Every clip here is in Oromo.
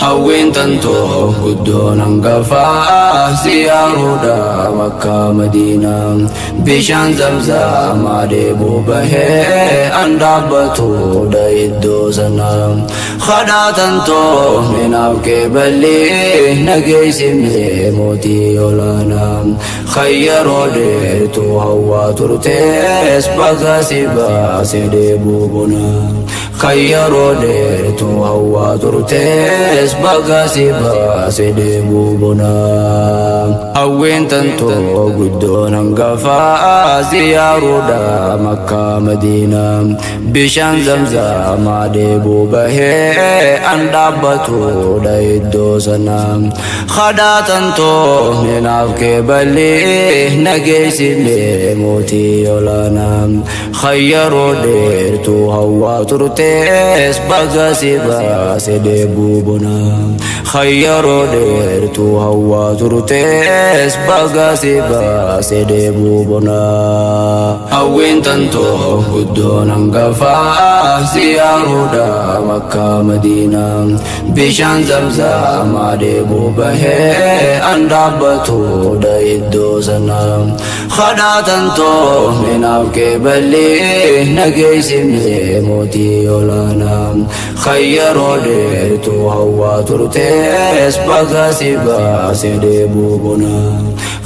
hawwin tanto guddoon hangafaa ziyaaruudha Makkaa Madiinaa bishaan Zamzam deebuu bahee an dhaabbatudha iddoo sana khadhaa tantoo minaaf kee bal'ii nageessimee mootii olaanaa khayyaroo dheertuu hawwaa turtees baga si baase deebuu bonaa khayyaroo dheertuu hawwaa turtees baga si baase deebuu bonaa hawwin tantoo guddoon hangafaa ziyaaruudha Makkaa Madiinaa bishaan Zamzam deebuu bahee an dhaabbatudha iddoo sana khadhaa tantoo minaaf kee bal'ii nageessimee mootii olaanaa khayyaroo dheertuu hawwaa turtees baga si baase deebuu bonaa khayyaroo dheertuu hawwaa turtees baga si baase deebuu bonaa hawwin tantoo guddoon hangafaa ziyaaruudha Makkaa Madiinaa bishaan Zamzam deebuu bahee an dhaabbatudha iddoo sana khadhaa tantoo minaaf kee bal'ii nageessimee mootii olaanaa khayyaroo dheertuu hawwaa turtees baga si baase deebuu bonaa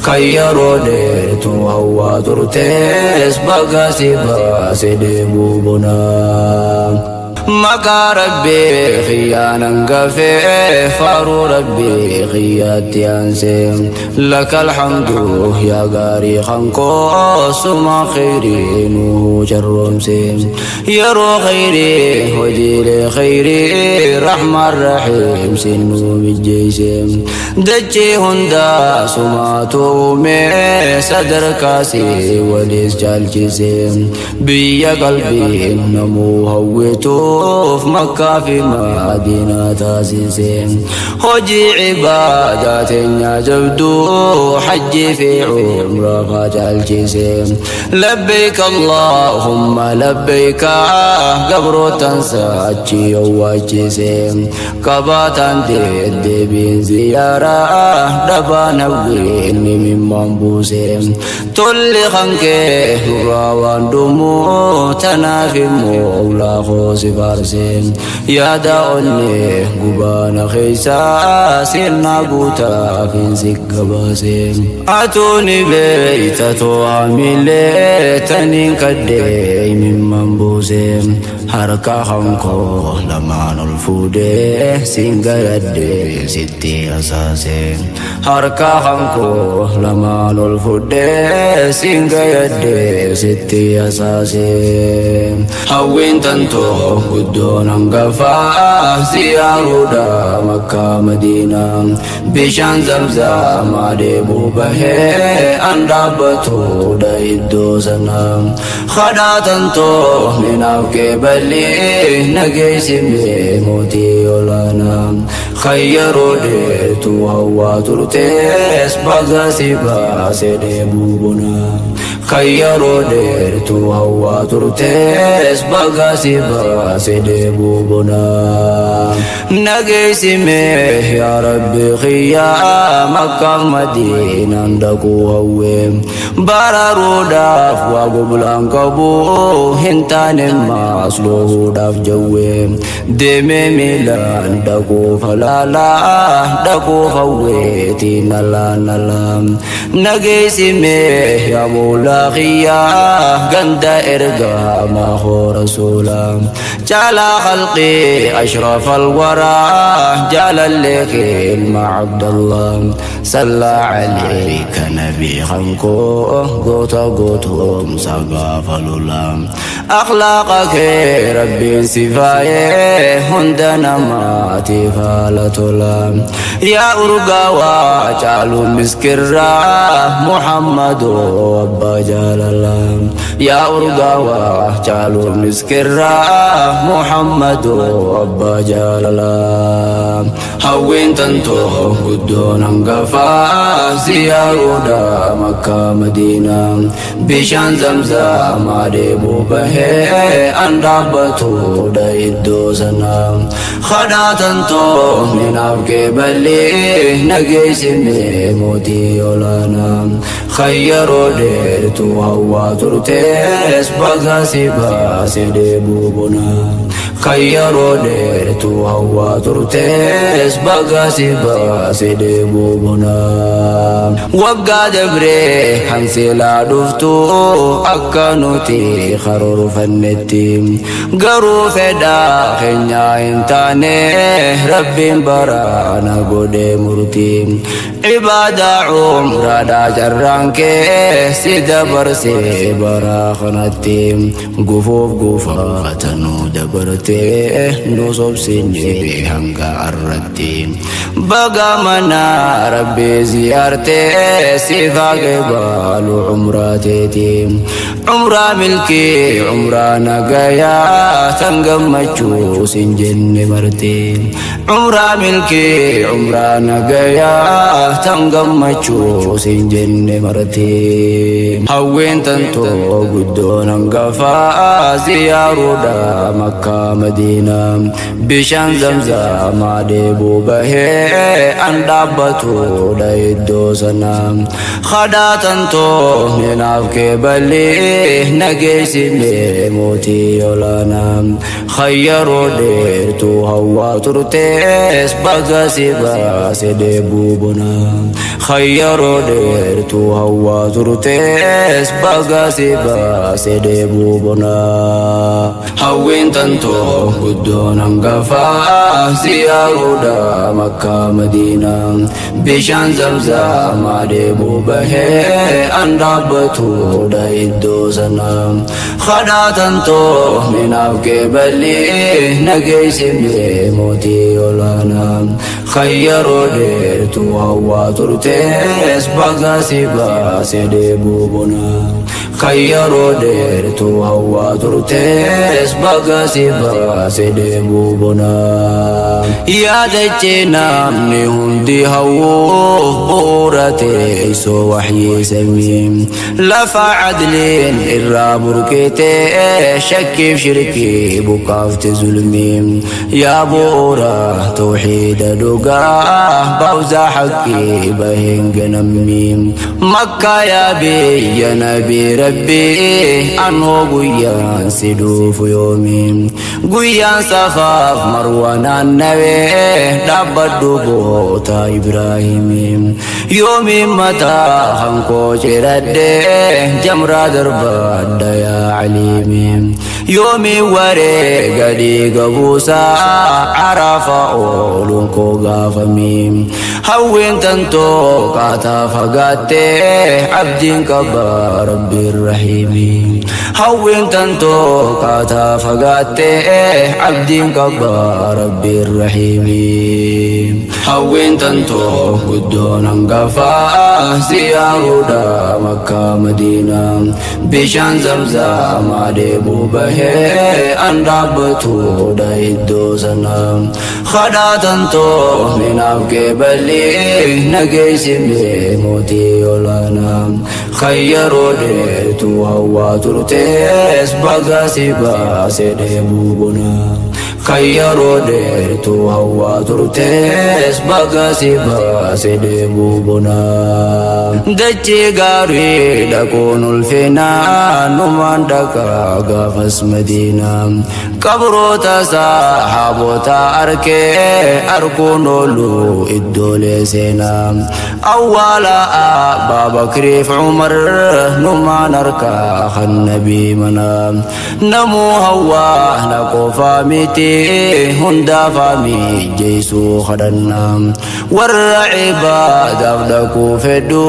khayyaroo dheertuu hawwaa turtees baga si baase deebuu bonaa maqaa rabbii khiyyaanan gafee faaruu rabbii khiyyaatti aansee laka alhamdu yaa gaarii kankoo suma khayrii nuu jarroomse yeroo khayrii hojiilee khayrii rahmaan rahiim sin nuu mijjeeyse dachee hundaa sumaatu uumee sadarkaasii waliis jaalchise biyya qalbiin namuu hawwitu Makkaa fi Madiinaa taasise hojii cibaadaa teenya jabduu hajjii fi umraa jaalchise labbayka Allaahumma labbayka gabrootan achi owwaachise qabaataan deddeebiin ziyaaraa dhabaan hawwiinni mimmaan buuse tolli kankee nurraa waan dhumuu tanaaf immoo ulaa koosi faarse yaada onne gubaana keeysaa sirnaa guutaafin sikka baase atuuni beeyta to'amilee taniin kaddee mimman buuse harka kankoo lamaan ol fuudhee siin gayadde sitti asaase harka kankoo lamaan ol fuudhee siin gayadde sitti asaase hawwin tantoo guddoon hangafaa ziyaaruudha Makkaa Madiinaa bishaan Zamzam deebuu bahee an dhaabbatudha iddoo sana khadhaa tantoo minaaf kee bal'ii nageessimee mootii olaanaa khayyaroo dheertuu hawwaa turtees baga si baase deebuu bonaa khayyaroo dheertuu hawwaa turtees baga si baase deebuu bonaa nageessimee yaa rabbi khiyyaa Makkaa Madiinaan dhaquu hawwee baraaruudhaaf waa goblaan qabuu hin taane maas loohuudhaaf jawwee deemee miilaan dhaquuf halaalaa dhaquuf hawweetiin alaa nageessimee yaa moolaa khiyyaa ganda ergaa maahoo rasuulaa jaalaa khalqii أشرف الورى جلالك مع عبد الله صلى عليك نبي خنكو قوتو مسقى فلولا أخلاقك ربي سفايه هندنا ماتي فالتولا يا أرقى وجعلوا مسكرا محمد وابا جلالا يا أرقى وجعلوا مسكرا محمد وابا جلالا hawwin tanto guddoon hangafaa ziyaaruudha Makka Madiinaa bishaan Zamzamaa deemuu bahee an dhaabbatuudha iddoo sanaa kadhaa tantoo minaaf qeeballee nageessine mootii olaanaa khayyaroo dheertuu hawwaa turtees baga si baase deebuu bonaa khayyaroo dheertuu hawwaa turtees baga si baase deebuu bonaa waggaa dabree kan silaa dhuftu akka nuti karoorfannetti garuu fedhaa keenyaa hin taane rabbiin baraana godhee murtii ibaadaa umraadhaa carraan kee si dabarsee bara kanatti gufuuf gufatanuu dabartee nu sobsinne hanga arratti baga mana rabbii ziyaartee si faage baalu umraateeti umraa milkii umraa nagayaa tan gammachuu sin jenne marte umraa milkii umraa nagayaa tan gammachuu sin jenne marte hawwin tantoo guddoon hangafaa ziyaaruudha Makka Madiinaa bishaan Zamzamaa deebuu bahee an dhaabbatuudha iddoo sanaa kadhaa tantoo minaaf qeeballee nageessine mootii olaanaa khayyaroo dheertuu hawwaa turtees baga si baase deebuu bonaa khayyaroo dheertuu hawwaa turtees baga si baase deebuu bonaa hawwin tantoo guddoon hangafaa ziyaaruudha Makka Madiinaa bishaan Zamzamaa deebuu bahee an dhaabbatuudha iddoo sanaa kadhaa tantoo minaaf qeeballee nageessine mootii olaanaa khayyaroo dheertuu hawwaa turtees baga si baase deebuu bonaa khayyaroo dheertuu hawwaa turtees baga si baase deebuu bonaa yaadachee namni hundi hawwuuf bu'uura teessoo waxyii samii lafa cadliin irraa burqitee shakkiif shirkii buqqaafte zulmii yaa bu'uura tawxiida dhugaa bawza haqqii baheen ganamii Makka yaa biyya nabii rabbii anoo guyyaan si dhuufu yoomii guyyaan safaaf marwa naannawee dhaabbadhu boota Ibraahimii yoomii mataa hankoo ciradhee jamraa darbadha yaa Aliimii yoomii wareega dhiiga buusaa Arafa ooluun koo gaafamii hawwin tantoo qaataa fagaattee abdiin qabaa rabbiin rahiimii hawwin tantoo qaataa fagaattee abdiin qabaa rabbiin rahiimii hawwin tantoo guddoon hangafaa ziyaaruudha Makka Madiinaa bishaan Zamzamaa deebuu bahee an dhaabbatuudha iddoo sanaa kadhaa tantoo minaaf qeeballee nageessine mootii olaanaa khayyaroo dheertuu hawwaa turtees baga si baase deebuu bonaa khayyaroo dheertuu hawwaa turtees baga si baase deebuu bonaa dachee gaarii dhaquun ulfinaa numaan dhaqaa gaafas Madiinaa qabroota sahaabota arkee arkuun oolu iddoolee seenaa awwaala Abbaa Bakriif Umar numaan arkaa kan nabii manaa namuu hawwaa na qofaa miti hundaafaa mijeessuu kadhannaa warra cibaadaaf dhaquu fedhu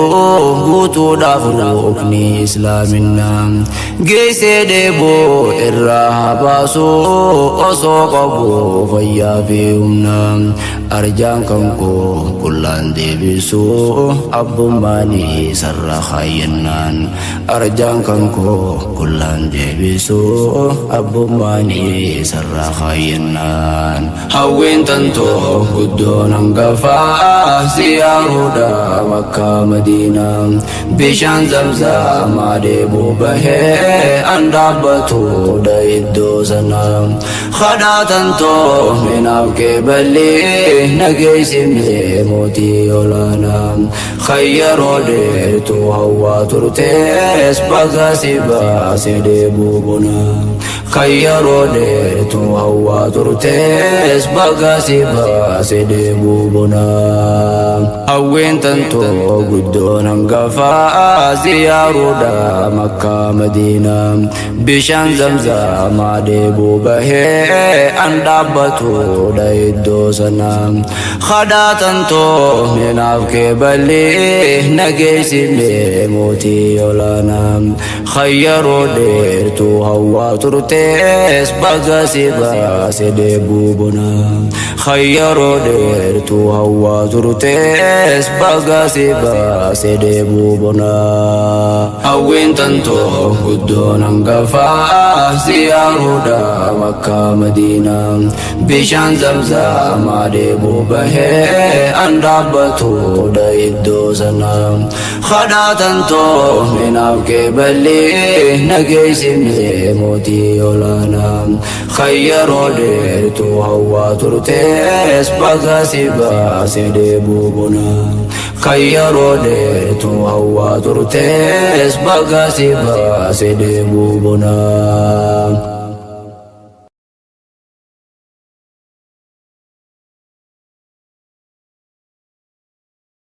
guutuudhaaf rukni islaaminaa geessee deebuu irraa haa baasu osoo qabu fayyaa fi humnaan arjaan kan koo kullaan deebisu abbummaanii sarara kaayyannaan arjaan kan koo kullaan deebisu abbummaanii sarara kaayyannaan hawwiin tantoo guddoon hangafaa ziyaaruudha makkaa madiinaa bishaan zamzamaa deemuu bahee an dhaabbatudha iddoo sanaa kadhaa tantoo minaaf kee ballee nageessimee mootii olaanaa kayyaroo dheertuu hawwaa turtees baga si baase deebuu bonaa kayyaroo dheertuu hawwaa turtees baga si baase deebuu bonaa hawwiin tantoo guddoon hangafaa ziyaaruudha makkaa madiinaa bishaan zamzamaa deebuu bahee an dhaabbatudha iddoo sanaa kadhaa tantoo minaaf kee ballee nageessimee mootii olaanaa kayyaroo dheertuu hawwaa turtees baga si baase deebuu bonaa kayyaroo dheertuu hawwaa turtees baga si baase deebuu bonaa hawwiin tantoo guddoon hangafaa ziyaaruudha makkaa madiinaa bishaan zamzamaa deebuu bahee an dhaabbatudha iddoo sanaa kadhaa tantoo minaaf kee ballee nageessimee mootii olaanaa kayyaroo dheertuu hawwaa turtees baga si baase deebuu bonaa kayyaroo dheertuu hawwaa turtees baga si baase deebuu bonaa